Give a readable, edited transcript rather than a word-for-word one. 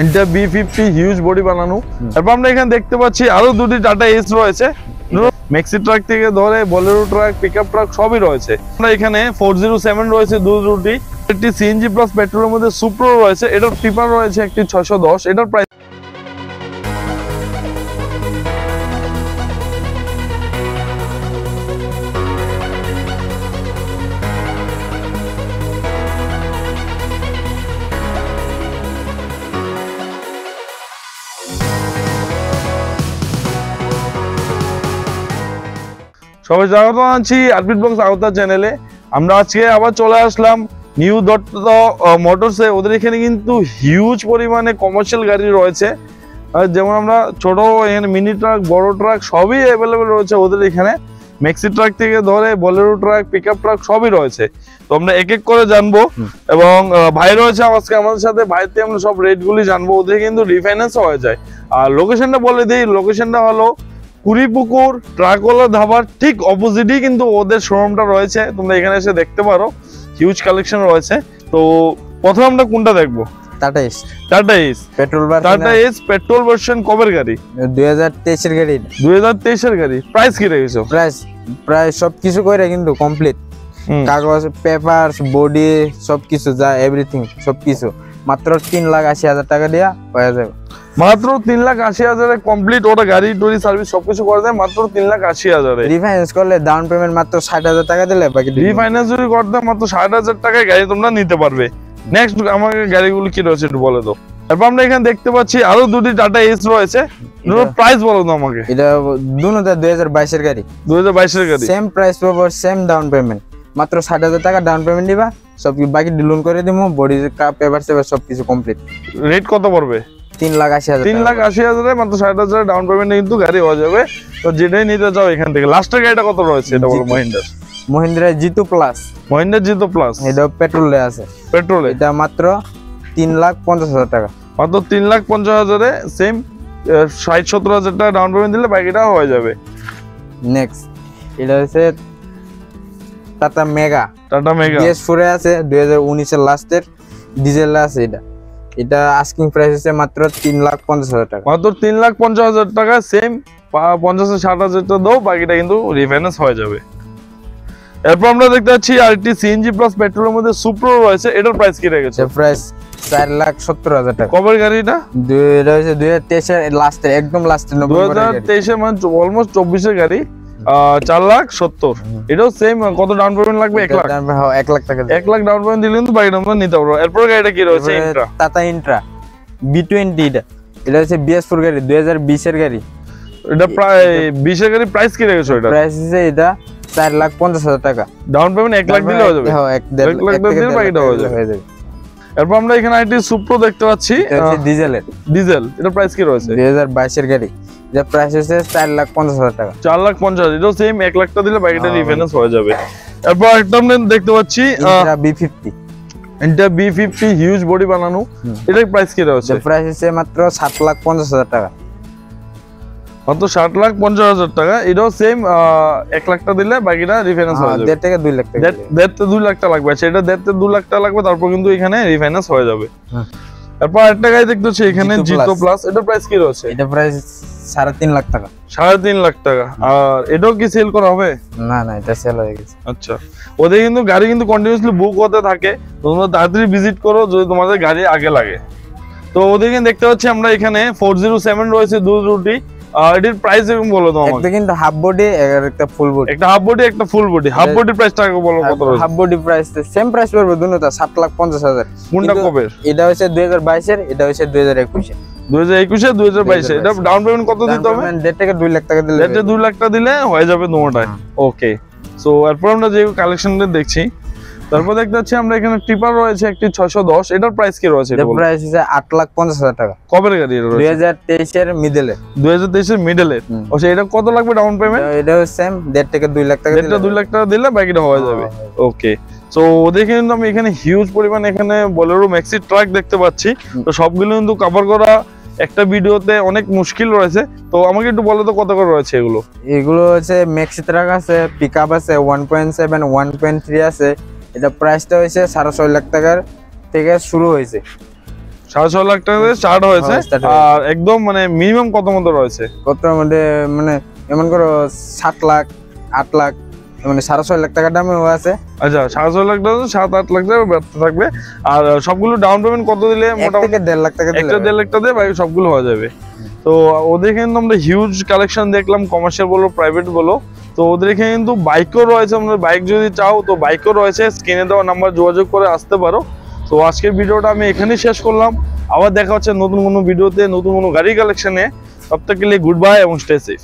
এটা B50 huge body বানানো। তারপর আমরা এখানে দেখতে পাচ্ছি আরো দুটি টাটা এস রয়েছে, ম্যাক্সি ট্রাক থেকে ধরে বোলেরো ট্রাক, পিকআপ ট্রাক সবই রয়েছে। আমরা এখানে 407 রয়েছে দুটি, একটি সিএনজি প্লাস পেট্রোলের মধ্যে সুপ্রো রয়েছে, এটার টিপার রয়েছে একটি 610, এটার প্রাইস সবাই স্বাগত জানাচ্ছি আরপিট ব্লগস আওতা চ্যানেলে। আমরা আজকে আবার চলে আসলাম নিউ দত্ত মোটরসে। ওদের এখানে কিন্তু হিউজ পরিমাণে কমার্শিয়াল গাড়ি রয়েছে, যেমন আমরা ছোট এখানে মিনি ট্রাক, বড় ট্রাক সবই অ্যাভেলেবেল রয়েছে ওদের এখানে। ম্যাক্সি ট্রাক থেকে ধরে বোলেরো ট্রাক, পিকআপ ট্রাক সবই রয়েছে। তো আমরা এক এক করে জানবো, এবং ভাই রয়েছে আজকে আমাদের সাথে, ভাইতে আমরা সব রেটগুলি জানবো। ওদের কিন্তু রিফাইন্যান্স হয়ে যায়। আর লোকেশনটা বলে দিই, লোকেশনটা হলো কুড়িপুকুর ট্রাকওয়ালা ধাবার ঠিক অপোজিটই কিন্তু ওদের শোরুমটা রয়েছে। তোমরা এখানে এসে দেখতে পারো, হিউজ কালেকশন রয়েছে। তো প্রথমে আমরা কোনটা দেখবো? Tata Ace petrol version. কবের গাড়ি? 2023 এর গাড়ি। 2023 এর গাড়ি। প্রাইস কি রেখেছো? প্রাইস সবকিছু কইরা কিন্তু কমপ্লিট, কাগজ, পেপারস, বডি সবকিছু যা এভরিথিং সবকিছু মাত্র 3,80,000 টাকা দিয়া হয়ে যাবে। মাত্র 3,80,000 কমপ্লিট। ওটা গাড়ি টুরি সার্ভিস সবকিছু করে দেয় মাত্র 3,80,000। রিফাইন্যান্স করলে ডাউন পেমেন্ট মাত্র 60,000 টাকা দিলে বাকি রিফাইন্যান্স যদি করতে মাত্র 60,000 টাকায় গাড়ি তোমরা নিতে পারবে। নেক্সট আমাকে গাড়িগুলো কি রয়েছে একটু বলে দাও। তারপর আমরা এখানে দেখতে পাচ্ছি আরো দুটি টাটা এস রয়েছে, প্রাইস বলো তো আমাকে। এটা দুটোটা 2022 এর গাড়ি। 2022 এর গাড়ি। সেম প্রাইস পাবো, সেম ডাউন পেমেন্ট, মাত্র 60,000 টাকা ডাউন পেমেন্ট দিবা, সব বাকি লোন করে দিমু, বডি পেপার সেপার সবকিছু কমপ্লিট। রেট কত পড়বে? 3,80,000। 3,80,000 মাত্র 60,000 ডাউন পেমেন্টে কিন্তু গাড়ি হয়ে যাবে। তো যেটাই নিতে চাও এখান থেকে। লাস্টের গাড়িটা কত রয়েছে এটা বলো? মহিন্দ্রা জিতু প্লাস। মহিন্দ্রা জিতু প্লাস, এটা পেট্রোলে আছে। পেট্রোলে এটা মাত্র 3,50,000 টাকা। মাত্র 3,50,000 এ সেম 60-70,000 টাকা ডাউন পেমেন্ট দিলে বাকিটা হয়ে যাবে। নেক্সট এটা হচ্ছে টাটা মেগা। BS4 এ আছে, 2019 এর লাস্টের ডিজেল আছে। এটা আস্কিং প্রাইস আছে মাত্র 3,50,000 টাকা। মাত্র 3,50,000 টাকা। সেম 50-60,000 টাকা দাও, বাকিটা কিন্তু রিফাইন্যান্স হয়ে যাবে। এরপর আমরা দেখতে পাচ্ছি আরেকটি সিএনজি প্লাস পেট্রোলের মধ্যে সুপ্রো রয়েছে, এটার প্রাইস কি রেখেছে? প্রাইস 4,70,000 টাকা। কবের গাড়ি এটা? এটা হচ্ছে 2023 এর লাস্টের, একদম লাস্টের। 2023 এর মানে অলমোস্ট 24 এর গাড়ি। 4,70,000। এটাও সেম। কত ডাউন পেমেন্ট লাগবে? 1 লাখ। 1 লাখ টাকা। 1 লাখ ডাউন পেমেন্ট দিলে কিন্তু বাকিটা আমরা নিতে পারবো। এরপর গাড়িটা কি রয়েছে? Tata Intra B20। এটা হচ্ছে BS4 গাড়ি, 2020 এর গাড়ি। এটা প্রায় 20 এর গাড়ি। প্রাইস কি রেখেছো এটা? প্রাইস আছে এটা 4,50,000 টাকা। ডাউন পেমেন্ট 1 লাখ দিলে হয়ে যাবে। হ্যাঁ, 1 লাখ দিলে বাকিটা হয়ে যাবে। এরপর আমরা এখানে আইটি সুপ্রো দেখতে পাচ্ছি, ডিজেল। এটা প্রাইস কি রয়েছে? 2022 এর গাড়ি। এটা প্রাইস হচ্ছে 4,50,000 টাকা। 4,50,000। এটাও সেম 1 লাখ টাকা দিলে বাকিটা রিফাইন্যান্স হয়ে যাবে। এরপর একটা আমরা দেখতে পাচ্ছি B50। এটা B50 হিউজ বডি বানানো, এটার প্রাইস কি রয়েছে? প্রাইস হচ্ছে মাত্র 7,50,000 টাকা। মাত্র 7,50,000 টাকা। এটাও সেম 1 লাখ টাকা দিলে বাকিটা রিফাইন্যান্স হয়ে যাবে। 1.5 থেকে 2 লাখ টাকা। 1.5 থেকে 2 লাখ টাকা লাগবে। সেটা 1.5 থেকে 2 লাখ টাকা লাগবে, তারপর কিন্তু এখানে রিফাইন্যান্স হয়ে যাবে। তারপর আরেকটা গাড়ি দেখতে হচ্ছে এখানে জিতো প্লাস। এটার প্রাইস কি রয়েছে? এটা প্রাইস 3.5 লাখ টাকা। 3.5 লাখ টাকা। আর এটাও কি সেল করা হবে? না, এটা সেল হয়ে গেছে। আচ্ছা, ওদের কিন্তু গাড়ি কিন্তু কন্টিনিউয়াসলি বুক হতে থাকে। তোমরা তাড়াতাড়ি ভিজিট করো যদি তোমাদের গাড়ি আগে লাগে। তো ওদের কিন্তু দেখতে পাচ্ছি আমরা এখানে 407 রয়েছে দুটি। এটার প্রাইস এরকম বলো তো আমাকে। একটা কিন্তু হাফ বডি আর একটা ফুল বডি। একটা হাফ বডি, একটা ফুল বডি। হাফ বডি প্রাইসটা বলো কত রয়েছে? Half body price same price পড়বে দুটোটা 7,50,000। কোনটা কবে? এটা হচ্ছে 2022 এর, এটা হচ্ছে 2021 এর। 2021 এ 2022 এ। এটা ডাউন পেমেন্ট কত দিতে হবে? 1.5 থেকে 2 লাখ টাকা দিলে। 1.5 থেকে 2 লাখ টাকা দিলে হয়ে যাবে তোমারটা। ওকে। সো এরপর আমরা যে কালেকশনটা দেখছি, তারপর দেখতে পাচ্ছি আমরা এখানে টিপার রয়েছে একটি 610। এটার প্রাইস কি রয়েছে? এর প্রাইস হচ্ছে 8,50,000 টাকা। কবের গাড়ি এটা? 2023 এর মিডলে। 2023 এর মিডলে। ও এটা কত লাগবে ডাউন পেমেন্ট? এটা সেম 1.5 থেকে 2 লাখ টাকা দিলে। 1.5 থেকে 2 লাখ টাকা দিলে বাকিটা হয়ে যাবে। ওকে। সো দেখে কিন্তু আমি এখানে হিউজ পরিমাণ এখানে বোলেরো ম্যাক্সি ট্রাক দেখতে পাচ্ছি। তো সবগুলো কিন্তু কভার করা একটা ভিডিওতে অনেক মুশকিল রয়েছে। তো আমাকে একটু বলো তো কত করে রয়েছে এগুলো? এগুলো হচ্ছে ম্যাক্সি ট্রাক আছে, পিকআপ আছে, 1.7, 1.3 আছে। এটা প্রাইসটা হইছে 6.5 লাখ টাকার থেকে শুরু হয়েছে। 6.5 লাখ টাকা থেকে স্টার্ট হয়েছে। আর একদম মানে মিনিমাম কত মতো রয়েছে? কত মধ্যে মানে এমন করো 7 লাখ 8 লাখ মানে 6.5 লাখ টাকা দামেও আছে। আচ্ছা 6.5 লাখ টাকা 7-8 লাখ টাকা ব্যর্থ থাকবে। আর সবগুলো ডাউন পেমেন্ট কত দিলে মোটামুটি 1.5 লাখ টাকা দিলে 1.5 লাখ টাকা দিয়ে বাকি সবগুলো হয়ে যাবে। তো ওদের কিন্তু আমরা হিউজ কালেকশন দেখলাম, কমার্শিয়াল বলো প্রাইভেট বলো। তো ওদের এখানে কিন্তু বাইকও রয়েছে, আমাদের বাইক যদি চাও তো বাইকও রয়েছে, স্ক্রিনে দেওয়া নাম্বার যোগাযোগ করে আসতে পারো। তো আজকের ভিডিওটা আমি এখানেই শেষ করলাম। আবার দেখা হচ্ছে নতুন কোনো ভিডিওতে, নতুন কোনো গাড়ি কালেকশনে। তব তক কে লিয়ে গুড বাই এবং স্টে সেফ।